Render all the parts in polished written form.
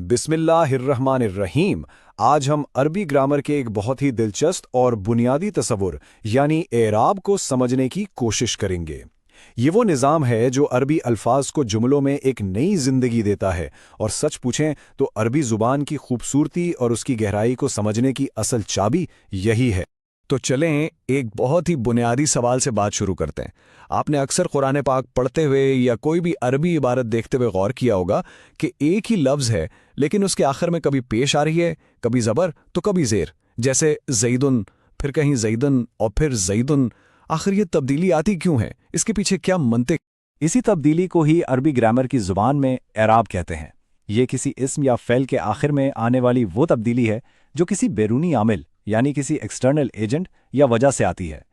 बिस्मिल्लाहिर्रहमानिर्रहीम। आज हम अरबी ग्रामर के एक बहुत ही दिलचस्प और बुनियादी तसव्वुर यानी एराब को समझने की कोशिश करेंगे। ये वो निज़ाम है जो अरबी अल्फाज को जुमलों में एक नई ज़िंदगी देता है और सच पूछें तो अरबी ज़ुबान की खूबसूरती और उसकी गहराई को समझने की असल चाबी यही है। तो चलें एक बहुत ही बुनियादी सवाल से बात शुरू करते हैं। आपने अक्सर कुरान पाक पढ़ते हुए या कोई भी अरबी इबारत देखते हुए गौर किया होगा कि एक ही लफ्ज़ है लेकिन उसके आखिर में कभी पेश आ रही है, कभी ज़बर तो कभी ज़ेर। जैसे ज़ैदुन, फिर कहीं ज़ैदुन और फिर ज़ैदुन। आखिर ये तब्दीली आती क्यों है? इसके पीछे क्या मंतिक? इसी तब्दीली को ही अरबी ग्रामर की ज़ुबान में एराब कहते हैं। ये किसी इस्म या फ़ेल के आखिर में आने वाली वो तब्दीली है जो किसी बैरूनी आमिल यानी किसी एक्सटर्नल एजेंट या वजह से आती है।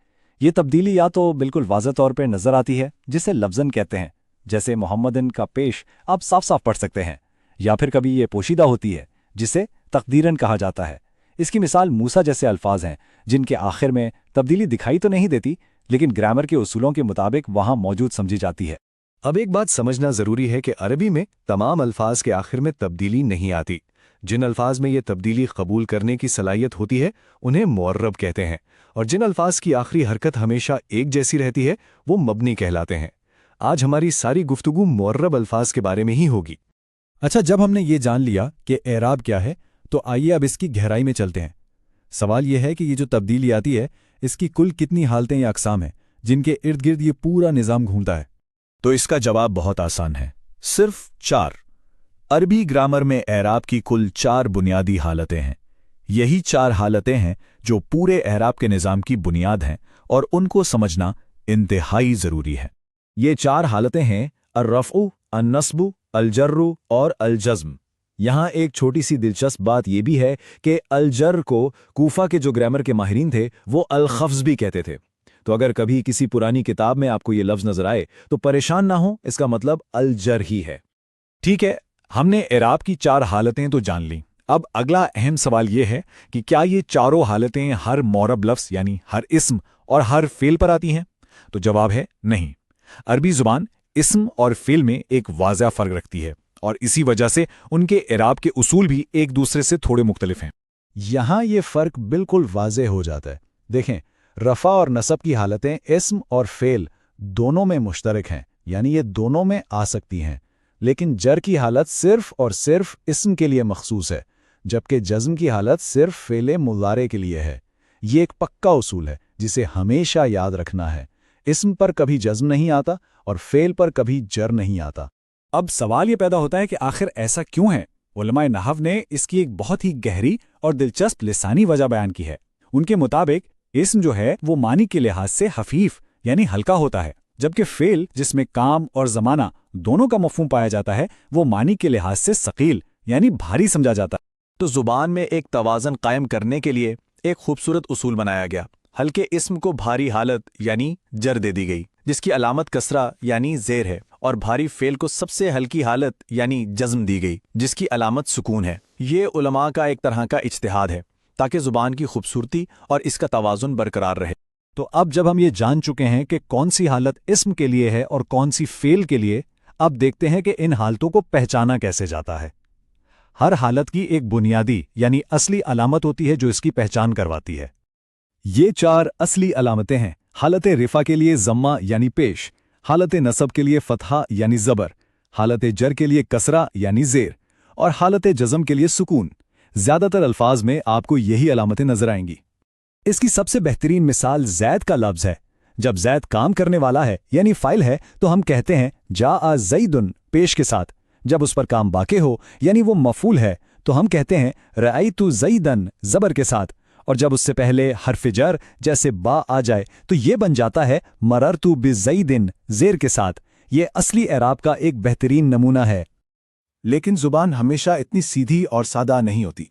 ये तब्दीली या तो बिल्कुल वाज़ह तौर पर नज़र आती है जिसे लफ्ज़न कहते हैं, जैसे मोहम्मदन का पेश आप साफ साफ पढ़ सकते हैं, या फिर कभी ये पोशीदा होती है जिसे तकदीरन कहा जाता है। इसकी मिसाल मूसा जैसे अल्फाज हैं जिनके आखिर में तब्दीली दिखाई तो नहीं देती लेकिन ग्रामर के उसूलों के मुताबिक वहाँ मौजूद समझी जाती है। अब एक बात समझना ज़रूरी है कि अरबी में तमाम अल्फाज के आखिर में तब्दीली नहीं आती। जिन अल्फाज में ये तब्दीली कबूल करने की सलाहियत होती है उन्हें मुअर्रब कहते हैं, और जिन अल्फाज की आखिरी हरकत हमेशा एक जैसी रहती है वो मबनी कहलाते हैं। आज हमारी सारी गुफ्तगू मुअर्रब अल्फाज के बारे में ही होगी। अच्छा, जब हमने ये जान लिया कि एराब क्या है तो आइए अब इसकी गहराई में चलते हैं। सवाल यह है कि ये जो तब्दीली आती है इसकी कुल कितनी हालतें या अक़साम हैं जिनके इर्द गिर्द ये पूरा निज़ाम घूमता है? तो इसका जवाब बहुत आसान है, सिर्फ 4। अरबी ग्रामर में एराब की कुल 4 बुनियादी हालतें हैं। यही 4 हालतें हैं जो पूरे एराब के निज़ाम की बुनियाद हैं और उनको समझना इंतहाई ज़रूरी है। ये 4 हालतें हैं अर्रफ़्उ, अन्नस्बु, अलजर्रु और अलजज़्म। यहाँ एक छोटी सी दिलचस्प बात यह भी है कि अलजर को कूफा के जो ग्रामर के माहिरीन थे वो अलखफ्ज़ भी कहते थे। तो अगर कभी किसी पुरानी किताब में आपको ये लफ्ज़ नज़र आए तो परेशान ना हो, इसका मतलब अलजर ही है। ठीक है, हमने एराब की 4 हालतें तो जान ली। अब अगला अहम सवाल ये है कि क्या ये चारों हालतें हर मौरब लफ्ज़ यानी हर इस्म और हर फ़ेल पर आती हैं? तो जवाब है नहीं। अरबी ज़ुबान इस्म और फ़ेल में एक वाज़ह फ़र्क रखती है और इसी वजह से उनके एराब के उसूल भी एक दूसरे से थोड़े मुख्तलिफ हैं। यहाँ ये फ़र्क बिल्कुल वाज़ेह हो जाता है। देखें, रफ़ा और नसब की हालतें इस्म और फ़ेल दोनों में मुश्तरक हैं, यानी ये दोनों में आ सकती हैं, लेकिन जर की हालत सिर्फ़ और सिर्फ इस्म के लिए मखसूस है, जबकि जज़्म की हालत सिर्फ फ़ेल मुज़ारे के लिए है। ये एक पक्का उसूल है जिसे हमेशा याद रखना है। इस्म पर कभी जज़्म नहीं आता और फ़ेल पर कभी जर नहीं आता। अब सवाल ये पैदा होता है कि आखिर ऐसा क्यों है? उलमाए नहव ने इसकी एक बहुत ही गहरी और दिलचस्प लिसानी वजह बयान की है। उनके मुताबिक इस्म जो है वो मानी के लिहाज से हफीफ यानी हल्का होता है, जबकि फ़ेल जिसमें काम और ज़माना दोनों का मफ़हूम पाया जाता है वो मानी के लिहाज से सकील यानी भारी समझा जाता है। तो ज़ुबान में एक तवाज़न कायम करने के लिए एक खूबसूरत उसूल बनाया गया। हल्के इस्म को भारी हालत यानी जर दे दी गई जिसकी अलामत कसरा यानी ज़ेर है, और भारी फ़ेल को सबसे हल्की हालत यानी जज़्म दी गई जिसकी अलामत सुकून है। ये उलमा का एक तरह का इज्तिहाद है ताकि ज़ुबान की खूबसूरती और इसका तवाज़ुन बरकरार रहे। तो अब जब हम ये जान चुके हैं कि कौन सी हालत इस्म के लिए है और कौन सी फ़ेल के लिए, अब देखते हैं कि इन हालतों को पहचाना कैसे जाता है। हर हालत की एक बुनियादी यानी असली अलामत होती है जो इसकी पहचान करवाती है। ये 4 असली अलामतें हैं। हालत रिफ़ा के लिए ज़म्मा यानी पेश, हालत नसब के लिए फ़तहा यानी ज़बर, हालत जर के लिए कसरा यानी ज़ेर और हालत जज़म के लिए सुकून। ज़्यादातर अल्फाज में आपको यही अलामतें नज़र आएंगी। इसकी सबसे बेहतरीन मिसाल ज़ैद का लफ्ज़ है। जब ज़ैद काम करने वाला है यानी फ़ाइल है तो हम कहते हैं जा ज़ैदुन पेश के साथ। जब उस पर काम वाक़े हो यानी वो मफ़ूल है तो हम कहते हैं रअयतु ज़ैदन ज़बर के साथ, और जब उससे पहले हर्फ़ जर जैसे बा आ जाए तो ये बन जाता है मररतु बिज़ैदिन ज़ेर के साथ। ये असली एराब का एक बेहतरीन नमूना है। लेकिन ज़ुबान हमेशा इतनी सीधी और सादा नहीं होती।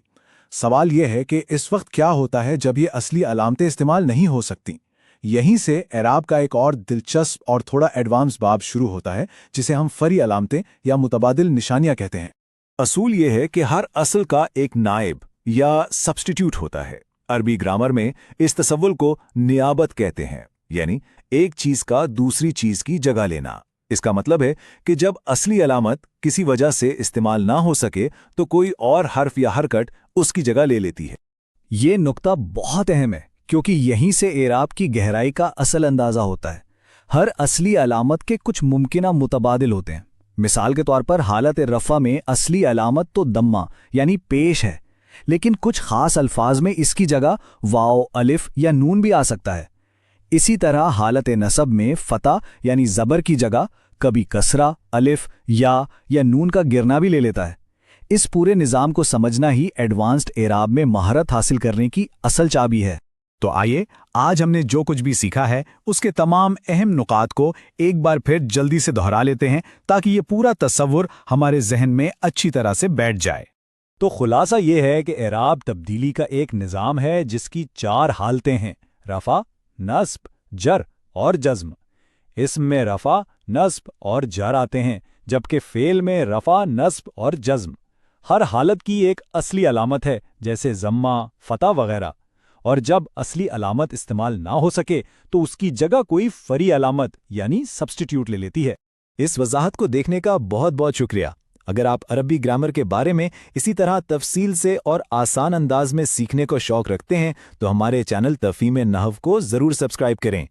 सवाल यह है कि इस वक्त क्या होता है जब ये असली अलामतें इस्तेमाल नहीं हो सकती। यहीं से एराब का एक और दिलचस्प और थोड़ा एडवांस बाब शुरू होता है जिसे हम फ़री अलामतें या मुतबादिल निशानियाँ कहते हैं। असूल ये है कि हर असल का एक नायब या सब्स्टिट्यूट होता है। अरबी ग्रामर में इस तसव्वुर को नियाबत कहते हैं, यानी एक चीज़ का दूसरी चीज़ की जगह लेना। اس کا مطلب ہے کہ جب اصلی علامت کسی وجہ سے استعمال نہ ہو سکے تو کوئی اور حرف یا حرکت اس کی جگہ لے لیتی ہے۔ یہ نقطہ بہت اہم ہے کیونکہ یہیں سے اعراب کی گہرائی کا اصل اندازہ ہوتا ہے۔ ہر اصلی علامت کے کچھ ممکنہ متبادل ہوتے ہیں۔ مثال کے طور پر حالت رفع میں اصلی علامت تو دمہ یعنی پیش ہے، لیکن کچھ خاص الفاظ میں اس کی جگہ واو، الف یا نون بھی آ سکتا ہے۔ اسی طرح حالت نصب میں فتح یعنی زبر کی جگہ کبھی کسرہ، الف یا نون کا گرنا بھی لے لیتا ہے۔ اس پورے نظام کو سمجھنا ہی ایڈوانسڈ اعراب میں مہارت حاصل کرنے کی اصل چابی ہے۔ تو آئیے آج ہم نے جو کچھ بھی سیکھا ہے اس کے تمام اہم نکات کو ایک بار پھر جلدی سے دہرا لیتے ہیں تاکہ یہ پورا تصور ہمارے ذہن میں اچھی طرح سے بیٹھ جائے۔ تو خلاصہ یہ ہے کہ اعراب تبدیلی کا ایک نظام ہے جس کی 4 حالتیں ہیں: رفع، نصب، جر اور جزم۔ اسم میں رفع، نصب اور جر آتے ہیں، جبکہ فعل میں رفع، نصب اور جزم۔ ہر حالت کی ایک اصلی علامت ہے جیسے ضمہ، فتح وغیرہ، اور جب اصلی علامت استعمال نہ ہو سکے تو اس کی جگہ کوئی فری علامت یعنی سبسٹیٹیوٹ لے لیتی ہے۔ اس وضاحت کو دیکھنے کا بہت بہت شکریہ۔ اگر آپ عربی گرامر کے بارے میں اسی طرح تفصیل سے اور آسان انداز میں سیکھنے کو شوق رکھتے ہیں تو ہمارے چینل تفہیم نحو کو ضرور سبسکرائب کریں۔